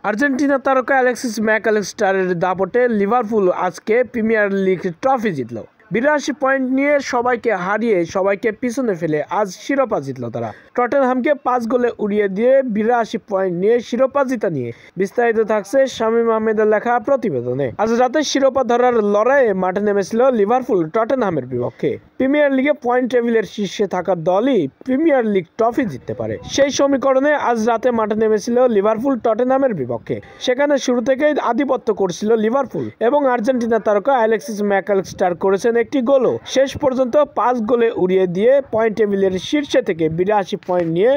Argentina তারকা Alexis ম্যাকঅ্যালিস্টারের দাপটে Liverpool আজকে প্রিমিয়ার লিগ ট্রফি জিতল। ৮২ পয়েন্ট নিয়ে সবাইকে হারিয়ে সবাইকে পিছনে ফেলে আজ শিরোপা জিতল তারা। টটেনহামকে ৫ গোলে উড়িয়ে দিয়ে ৮২ পয়েন্ট নিয়ে শিরোপা জিতা নিয়ে বিস্তারিত থাকছে শামীম আহমেদের লেখা প্রতিবেদনে। আজ রাতে শিরোপা ধরার লড়াইয়ে মাঠে নেমেছিল লিভারপুল টটেনহামের বিপক্ষে। প্রিমিয়ার লিগে পয়েন্ট টেবিলের শীর্ষে থাকা দলই প্রিমিয়ার লিগ ট্রফি জিততে পারে, সেই সমীকরণে আজ রাতে মাঠে নেমেছিল লিভারপুল টটেনহামের বিপক্ষে। সেখানে শুরু থেকেই আধিপত্য করছিল লিভারপুল এবং আর্জেন্টিনা তারকা অ্যালেক্সিস ম্যাকঅ্যালিস্টার করেছেন একটি গোলও। শেষ পর্যন্ত ৫ গোলে উড়িয়ে দিয়ে পয়েন্ট টেবিলের শীর্ষে থেকে ৮২ পয়েন্ট নিয়ে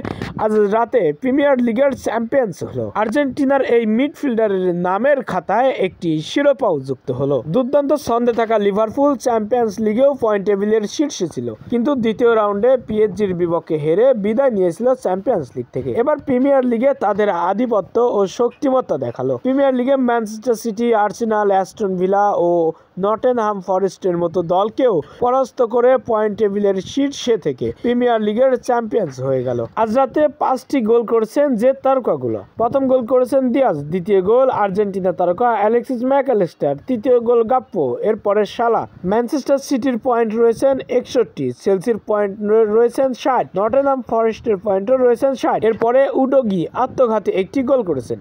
আজ রাতে প্রিমিয়ার লিগের চ্যাম্পিয়ন্স হলো। আর্জেন্টিনার এই মিডফিল্ডারের নামের খাতায় একটি শিরোপাও যুক্ত হলো। দুর্দান্ত ছন্দে থাকা লিভারপুল চ্যাম্পিয়ন্স লিগেও পয়েন্ট টেবিলের শীর্ষে ছিল, কিন্তু দ্বিতীয় রাউন্ডে পিএসজির বিপক্ষে হেরে বিদায় নিয়েছিল চ্যাম্পিয়ন্স লিগ থেকে। এবার প্রিমিয়ার লিগে তাদের আধিপত্য ও শক্তিমত্তা দেখালো। প্রিমিয়ার লিগে Manchester City, Arsenal, Aston Villa ও নটিংহ্যাম ফরেস্টের মতো দলকেও পরাস্ত করে পয়েন্ট টেবিলের শীর্ষে থেকে প্রিমিয়ার লিগের চ্যাম্পিয়ন্স হয়ে গেল। আজ রাতে ৫টি গোল করেছেন যে তারকাগুলো। প্রথম গোল করেছেন দিয়াজ, দ্বিতীয় গোল আর্জেন্টিনা তারকা অ্যালেক্সিস ম্যাকঅ্যালিস্টার, তৃতীয় গোল গাপ্পো, এরপরে সালা। ম্যানচেস্টার সিটির পয়েন্ট রয়েছেন ৬১, চেলসির পয়েন্ট রয়েছেন ৬০, নটিংহ্যাম ফরেস্টের পয়েন্টও রয়েছেন ৬০। এরপরে উডোগি আত্মঘাতী একটি গোল করেছেন।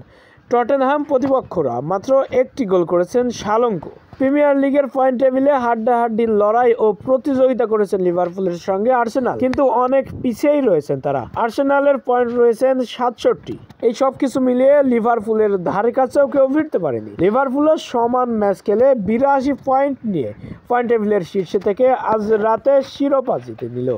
টটেনহাম প্রতিপক্ষরা মাত্র একটি গোল করেছেন শালঙ্কো। প্রিমিয়ার লিগের পয়েন্ট টেবিলে হাড্ডাহাড্ডির লড়াই ও প্রতিযোগিতা করেছেন লিভারপুলের সঙ্গে আর্সেনাল, কিন্তু অনেক পিছিয়েই রয়েছেন তারা। আর্সেনালের পয়েন্ট রয়েছেন ৬৭। এই সব কিছু মিলিয়ে লিভারপুলের ধারে কাছেও কেউ ফিরতে পারেনি। লিভারপুলের সমান ম্যাচ খেলে ৮২ পয়েন্ট নিয়ে পয়েন্ট টেবিলের শীর্ষে থেকে আজ রাতে শিরোপা জিতে নিল।